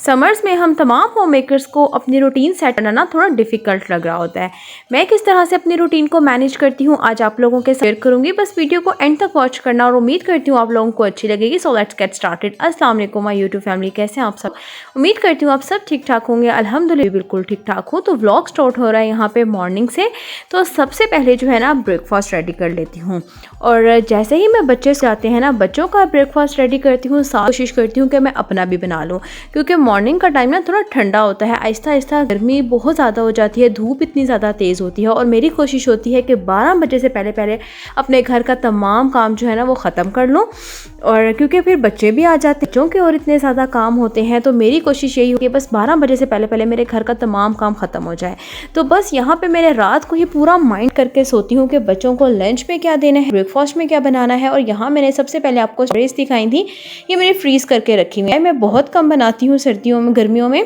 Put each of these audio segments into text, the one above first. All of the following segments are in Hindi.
समर्स में हम तमाम होम मेकर्स को अपनी रूटीन सेट करना थोड़ा डिफ़िकल्ट लग रहा होता है। मैं किस तरह से अपनी रूटीन को मैनेज करती हूँ आज आप लोगों के साथ शेयर करूँगी। बस वीडियो को एंड तक वॉच करना और उम्मीद करती हूँ आप लोगों को अच्छी लगेगी। So let's get started. अस्सलाम वालेकुम माय यूट्यूब फैमिली, कैसे हैं आप सब? उम्मीद करती हूँ आप सब ठीक ठाक होंगे। अल्हम्दुलिल्लाह बिल्कुल ठीक ठाक हूँ। तो व्लॉग स्टार्ट हो रहा है यहाँ पे मॉर्निंग से। तो सबसे पहले जो है ना ब्रेकफास्ट रेडी कर लेती हूँ, और जैसे ही मैं बच्चे से आते हैं ना बच्चों का ब्रेकफास्ट रेडी करती हूँ, साथ कोशिश करती हूँ कि मैं अपना भी बना लूँ, क्योंकि मॉर्निंग का टाइम ना थोड़ा ठंडा होता है। आहिस्ता आहिस्ता गर्मी बहुत ज़्यादा हो जाती है, धूप इतनी ज़्यादा तेज़ होती है, और मेरी कोशिश होती है कि 12 बजे से पहले पहले अपने घर का तमाम काम जो है ना वो ख़त्म कर लूँ। और क्योंकि फिर बच्चे भी आ जाते हैं, बच्चों के और इतने ज़्यादा काम होते हैं, तो मेरी कोशिश यही होती है बस 12 बजे से पहले पहले मेरे घर का तमाम काम ख़त्म हो जाए। तो बस यहाँ पे मैंने रात को ही पूरा माइंड करके सोती हूँ कि बच्चों को लंच में क्या देना है, ब्रेकफास्ट में क्या बनाना है। और यहाँ मैंने सबसे पहले आपको स्टोरेज दिखाई थी, ये मैंने फ्रीज़ करके रखी हुई है। मैं बहुत कम बनाती हूँ सर्दियों में, गर्मियों में।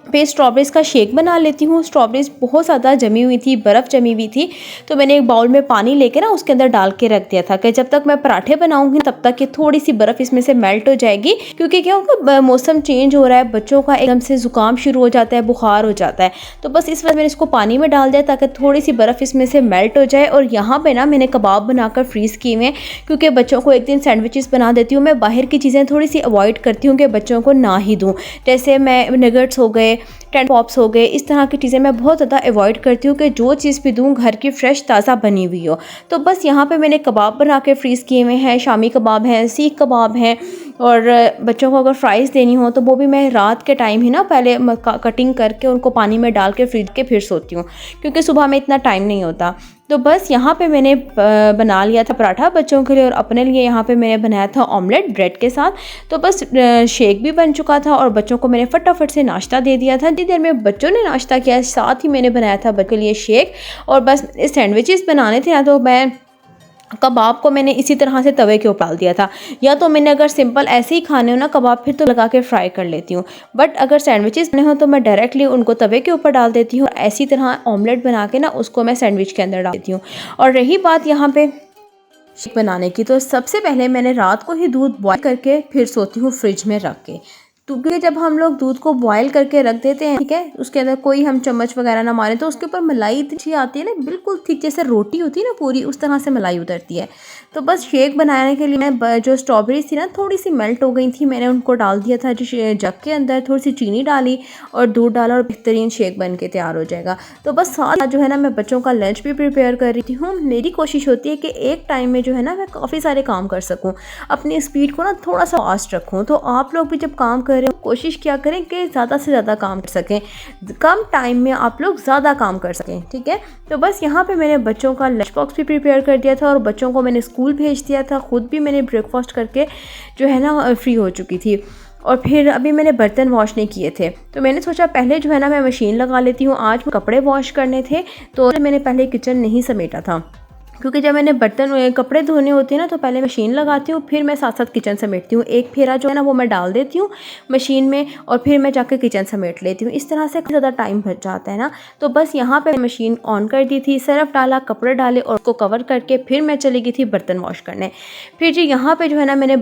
फिर स्ट्रॉबेरीज़ का शेक बना लेती हूँ। स्ट्रॉबेरीज़ बहुत ज़्यादा जमी हुई थी, बर्फ़ जमी हुई थी, तो मैंने एक बाउल में पानी लेके ना उसके अंदर डाल के रख दिया था कि जब तक मैं पराठे बनाऊंगी तब तक ये थोड़ी सी बर्फ़ इसमें से मेल्ट हो जाएगी। क्योंकि क्या होगा, मौसम चेंज हो रहा है, बच्चों का एकदम से ज़ुकाम शुरू हो जाता है, बुखार हो जाता है। तो बस इस वजह मैंने इसको पानी में डाल दिया ताकि थोड़ी सी बर्फ़ इसमें से मेल्ट हो जाए। और यहाँ पर ना मैंने कबाब बनाकर फ्रीज़ किए हुए, क्योंकि बच्चों को एक दिन सैंडविचेस बना देती हूँ। मैं बाहर की चीज़ें थोड़ी सी अवॉइड करती हूँ कि बच्चों को ना ही दूँ। जैसे मैं नगेट्स हो गए, टेन पॉप्स हो गए, इस तरह की चीज़ें मैं बहुत ज़्यादा अवॉइड करती हूँ कि जो चीज़ भी दूँ घर की फ्रेश ताज़ा बनी हुई हो। तो बस यहाँ पे मैंने कबाब बना के फ्रीज़ किए हुए हैं, शामी कबाब हैं, सीख कबाब हैं। और बच्चों को अगर फ्राइज़ देनी हो तो वो भी मैं रात के टाइम ही ना पहले कटिंग करके उनको पानी में डाल के फ्रीज के फिर सोती हूँ, क्योंकि सुबह में इतना टाइम नहीं होता। तो बस यहाँ पे मैंने बना लिया था पराठा बच्चों के लिए, और अपने लिए यहाँ पे मैंने बनाया था ऑमलेट ब्रेड के साथ। तो बस शेक भी बन चुका था और बच्चों को मैंने फटाफट से नाश्ता दे दिया था। जितनी देर में बच्चों ने नाश्ता किया, साथ ही मैंने बनाया था बच्चों के लिए शेक। और बस सैंडविचेस बनाने थे ना, तो मैं कबाब को मैंने इसी तरह से तवे के ऊपर डाल दिया था। या तो मैंने अगर सिंपल ऐसे ही खाने हो ना कबाब, फिर तो लगा के फ्राई कर लेती हूँ। बट अगर सैंडविचेस बने हो तो मैं डायरेक्टली उनको तवे के ऊपर डाल देती हूँ। ऐसी तरह ऑमलेट बना के ना उसको मैं सैंडविच के अंदर डाल देती हूँ। और रही बात यहाँ पे शेक बनाने की, तो सबसे पहले मैंने रात को ही दूध बॉयल करके फिर सोती हूँ फ्रिज में रख के। तो क्योंकि जब हम लोग दूध को बॉयल करके रख देते हैं, ठीक है, उसके अंदर कोई हम चम्मच वगैरह ना मारें, तो उसके ऊपर मलाई इतनी अच्छी आती है ना, बिल्कुल ठीक जैसे रोटी होती है ना पूरी, उस तरह से मलाई उतरती है। तो बस शेक बनाने के लिए मैं जो स्ट्रॉबेरीज थी ना थोड़ी सी मेल्ट हो गई थी, मैंने उनको डाल दिया था जग के अंदर, थोड़ी सी चीनी डाली और दूध डाला, और बेहतरीन शेक बन के तैयार हो जाएगा। तो बस साथ जो है ना मैं बच्चों का लंच भी प्रिपेयर कर रही हूँ। मेरी कोशिश होती है कि एक टाइम में जो है ना मैं काफ़ी सारे काम कर सकूँ, अपनी स्पीड को ना थोड़ा सा फास्ट रखूँ। तो आप लोग भी जब काम कर रहे हो कोशिश क्या करें कि ज़्यादा से ज़्यादा काम कर सकें, कम टाइम में आप लोग ज़्यादा काम कर सकें, ठीक है। तो बस यहाँ पे मैंने बच्चों का लंच बॉक्स भी प्रिपेयर कर दिया था और बच्चों को मैंने स्कूल भेज दिया था। खुद भी मैंने ब्रेकफास्ट करके जो है ना फ्री हो चुकी थी। और फिर अभी मैंने बर्तन वॉश नहीं किए थे, तो मैंने सोचा पहले जो है ना मैं मशीन लगा लेती हूँ। आज कपड़े वॉश करने थे, तो मैंने पहले किचन नहीं समेटा था, क्योंकि जब मैंने बर्तन कपड़े धोने होते हैं ना तो पहले मशीन लगाती हूँ, फिर मैं साथ साथ किचन समेटती हूँ। एक फेरा जो है ना वो मैं डाल देती हूँ मशीन में, और फिर मैं जाकर किचन समेट लेती हूँ। इस तरह से ज़्यादा टाइम बच जाता है ना। तो बस यहाँ पे मशीन ऑन कर दी थी, सर्फ डाला, कपड़े डाले और उसको कवर करके फिर मैं चली गई थी बर्तन वॉश करने। फिर जी यहाँ पर जो है ना मैंने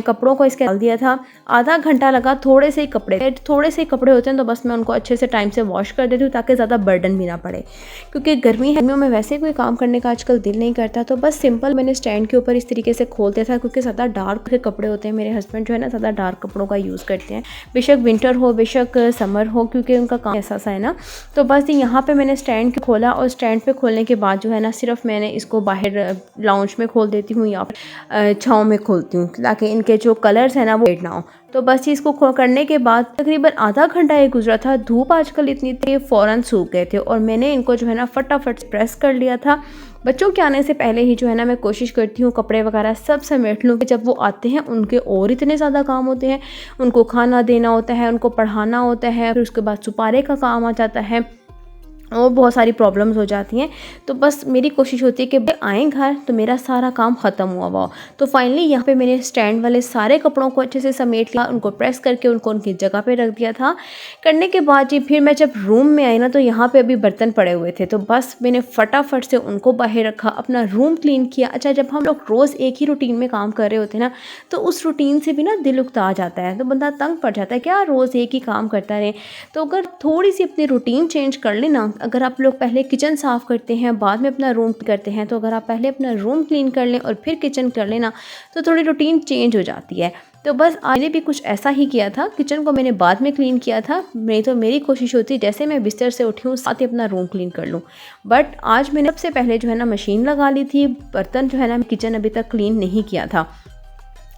कपड़ों को इसके डाल दिया था, आधा घंटा लगा। थोड़े से ही कपड़े होते हैं तो बस मैं उनको अच्छे से टाइम से वॉश कर देती हूँ ताकि ज़्यादा बर्डन भी ना पड़े, क्योंकि गर्मियों में वैसे कोई काम करने का आजकल दिल नहीं करता। तो बस सिंपल मैंने स्टैंड के ऊपर इस तरीके से खोल दिया था, क्योंकि ज़्यादा डार्क कपड़े होते हैं। मेरे हस्बैंड जो है ना ज़्यादा डार्क कपड़ों का यूज़ करते हैं, बेशक विंटर हो बेशक समर हो, क्योंकि उनका काम ऐसा सा है ना। तो बस यहाँ पे मैंने स्टैंड खोला, और स्टैंड पे खोलने के बाद जो है ना सिर्फ मैंने इसको बाहर लाउंज में खोल देती हूँ या छाँव में खोलती हूँ, ताकि इनके जो कलर्स हैं ना वो फेड ना हो। तो बस इसको करने के बाद तकरीबन आधा घंटा ये गुजरा था। धूप आजकल इतनी थी, फ़ौरन सूख गए थे, और मैंने इनको जो है ना फटाफट प्रेस कर लिया था। बच्चों के आने से पहले ही जो है ना मैं कोशिश करती हूँ कपड़े वगैरह सब समेट लूँ, कि जब वो आते हैं उनके और इतने ज़्यादा काम होते हैं। उनको खाना देना होता है, उनको पढ़ाना होता है, फिर उसके बाद सुपारे का काम आ जाता है, और बहुत सारी प्रॉब्लम्स हो जाती हैं। तो बस मेरी कोशिश होती है कि भाई आएँ घर तो मेरा सारा काम ख़त्म हुआ हुआ हो। तो फाइनली यहाँ पे मैंने स्टैंड वाले सारे कपड़ों को अच्छे से समेट लिया, उनको प्रेस करके उनको उनकी जगह पे रख दिया था। करने के बाद जी फिर मैं जब रूम में आई ना, तो यहाँ पे अभी बर्तन पड़े हुए थे, तो बस मैंने फटाफट से उनको बाहर रखा, अपना रूम क्लीन किया। अच्छा, जब हम लोग रोज़ एक ही रूटीन में काम कर रहे होते हैं ना, तो उस रूटीन से भी ना दिल उकता जाता है, तो बंदा तंग पड़ जाता है, क्या रोज़ एक ही काम करता रहे। तो अगर थोड़ी सी अपनी रूटीन चेंज कर लेना, अगर आप लोग पहले किचन साफ़ करते हैं बाद में अपना रूम करते हैं, तो अगर आप पहले अपना रूम क्लीन कर लें और फिर किचन कर लेना, तो थोड़ी रूटीन चेंज हो जाती है। तो बस मैंने भी कुछ ऐसा ही किया था, किचन को मैंने बाद में क्लीन किया था। मेरी कोशिश होती है जैसे मैं बिस्तर से उठी हूँ साथ ही अपना रूम क्लीन कर लूँ। बट आज मैंने सबसे पहले जो है ना मशीन लगा ली थी, बर्तन जो है ना किचन अभी तक क्लीन नहीं किया था।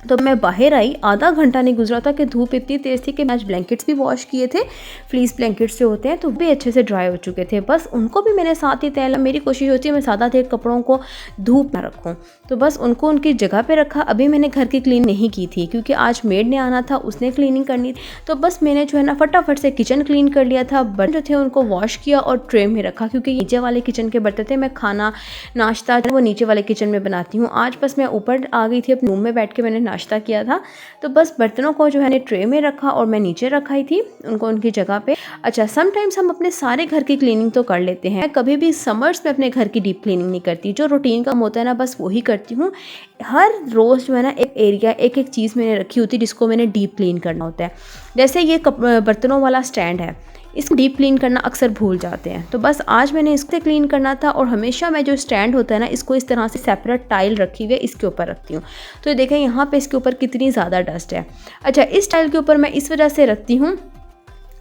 तो मैं बाहर आई, आधा घंटा नहीं गुजरा था कि धूप इतनी तेज़ थी कि मैं आज ब्लैंकेट्स भी वॉश किए थे, फ्लीस ब्लैंकेट्स जो होते हैं, तो भी अच्छे से ड्राई हो चुके थे। बस उनको भी मैंने साथ ही तैला। मेरी कोशिश होती है मैं ज़्यादातर कपड़ों को धूप में रखूँ, तो बस उनको उनकी जगह पे रखा। अभी मैंने घर की क्लीन नहीं की थी क्योंकि आज मेड ने आना था, उसने क्लीनिंग करनी थी। तो बस मैंने जो है ना फटाफट से किचन क्लीन कर लिया था, बर्तन जो थे उनको वॉश किया और ट्रे में रखा, क्योंकि नीचे वाले किचन के बर्तन थे, मैं खाना नाश्ता वो नीचे वाले किचन में बनाती हूँ। आज बस मैं ऊपर आ गई थी, अपने रूम में बैठ के मैंने नाश्ता किया था, तो बस बर्तनों को जो है ट्रे में रखा और मैं नीचे रखाई थी उनको उनकी जगह पे। अच्छा, समटाइम्स हम अपने सारे घर की क्लीनिंग तो कर लेते हैं, कभी भी समर्स में अपने घर की डीप क्लीनिंग नहीं करती। जो रूटीन काम होता है ना बस वही करती हूँ। हर रोज़ जो है ना एक एरिया एक एक चीज़ मैंने रखी होती है जिसको मैंने डीप क्लीन करना होता है। जैसे ये बर्तनों वाला स्टैंड है, इसको डीप क्लीन करना अक्सर भूल जाते हैं, तो बस आज मैंने इससे क्लीन करना था। और हमेशा मैं जो स्टैंड होता है ना इसको इस तरह से सेपरेट टाइल रखी हुई है, इसके ऊपर रखती हूँ। तो देखें यहाँ पे इसके ऊपर कितनी ज़्यादा डस्ट है। अच्छा, इस टाइल के ऊपर मैं इस वजह से रखती हूँ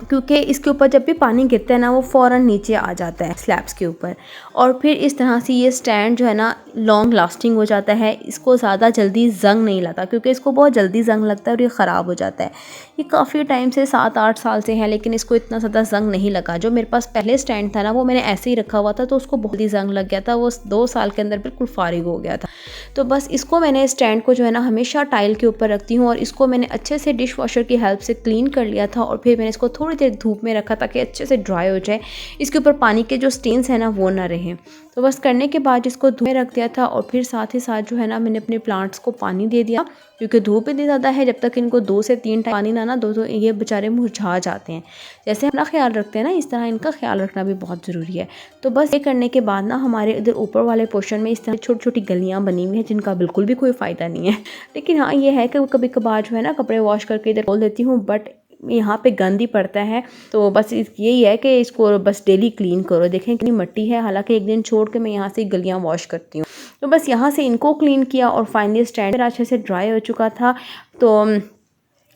क्योंकि इसके ऊपर जब भी पानी गिरता है ना वो फ़ौरन नीचे आ जाता है स्लैब्स के ऊपर, और फिर इस तरह से ये स्टैंड जो है ना लॉन्ग लास्टिंग हो जाता है। इसको ज़्यादा जल्दी जंग नहीं लगा, क्योंकि इसको बहुत जल्दी जंग लगता है और ये ख़राब हो जाता है। ये काफ़ी टाइम से 7-8 साल से है, लेकिन इसको इतना ज़्यादा जंग नहीं लगा। जो मेरे पास पहले स्टैंड था ना वो मैंने ऐसे ही रखा हुआ था, तो उसको बहुत ही जंग लग गया था, वो 2 साल के अंदर बिल्कुल फारिग हो गया था। तो बस इसको मैंने स्टैंड को जो है ना हमेशा टाइल के ऊपर रखती हूँ, और इसको मैंने अच्छे से डिश वॉशर की हेल्प से क्लीन कर लिया था, और फिर मैंने इसको थोड़ी देर धूप में रखा ताकि अच्छे से ड्राई हो जाए, इसके ऊपर पानी के जो स्टेन्स हैं ना वो ना रहें। तो बस करने के बाद इसको धूप में रख दिया था, और फिर साथ ही साथ जो है ना मैंने अपने प्लांट्स को पानी दे दिया, क्योंकि धूप इतनी ज़्यादा है, जब तक इनको 2 से 3 टाइम पानी ना दो तो ये बेचारे मुरझा जाते हैं। जैसे अपना ख्याल रखते हैं ना, इस तरह इनका ख्याल रखना भी बहुत ज़रूरी है। तो बस ये करने के बाद ना हमारे इधर ऊपर वाले पोर्शन में इस तरह छोटी छोटी गलियाँ बनी हुई हैं जिनका बिल्कुल भी कोई फ़ायदा नहीं है। लेकिन हाँ ये है कि कभी कभार जो है ना कपड़े वॉश करके इधर खोल देती हूँ, बट यहाँ पे गंद ही पड़ता है। तो बस यही है कि इसको बस डेली क्लीन करो। देखें कितनी मिट्टी है, हालांकि एक दिन छोड़ के मैं यहाँ से गलियाँ वॉश करती हूँ। तो बस यहाँ से इनको क्लीन किया, और फाइनली स्टैंड अच्छे से ड्राई हो चुका था। तो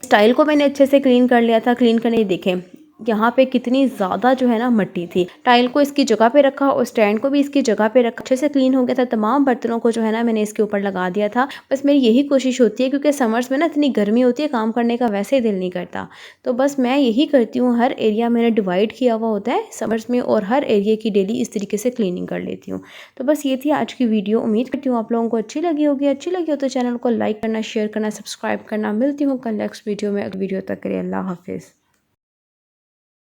स्टाइल को मैंने अच्छे से क्लीन कर लिया था। क्लीन करने देखें यहाँ पे कितनी ज़्यादा जो है ना मिट्टी थी। टाइल को इसकी जगह पे रखा और स्टैंड को भी इसकी जगह पे रखा, अच्छे से क्लीन हो गया था। तमाम बर्तनों को जो है ना मैंने इसके ऊपर लगा दिया था। बस मेरी यही कोशिश होती है, क्योंकि समर्स में ना इतनी गर्मी होती है, काम करने का वैसे ही दिल नहीं करता। तो बस मैं यही करती हूँ, हर एरिया मैंने डिवाइड किया हुआ होता है समर्स में, और हर एरिया की डेली इस तरीके से क्लीनिंग कर लेती हूँ। तो बस ये थी आज की वीडियो। उम्मीद करती हूँ आप लोगों को अच्छी लगी होगी। अच्छी लगी हो तो चैनल को लाइक करना, शेयर करना, सब्सक्राइब करना। मिलती हूँ कल नेक्स्ट वीडियो में। वीडियो तक के लिए अल्लाह हाफिज़।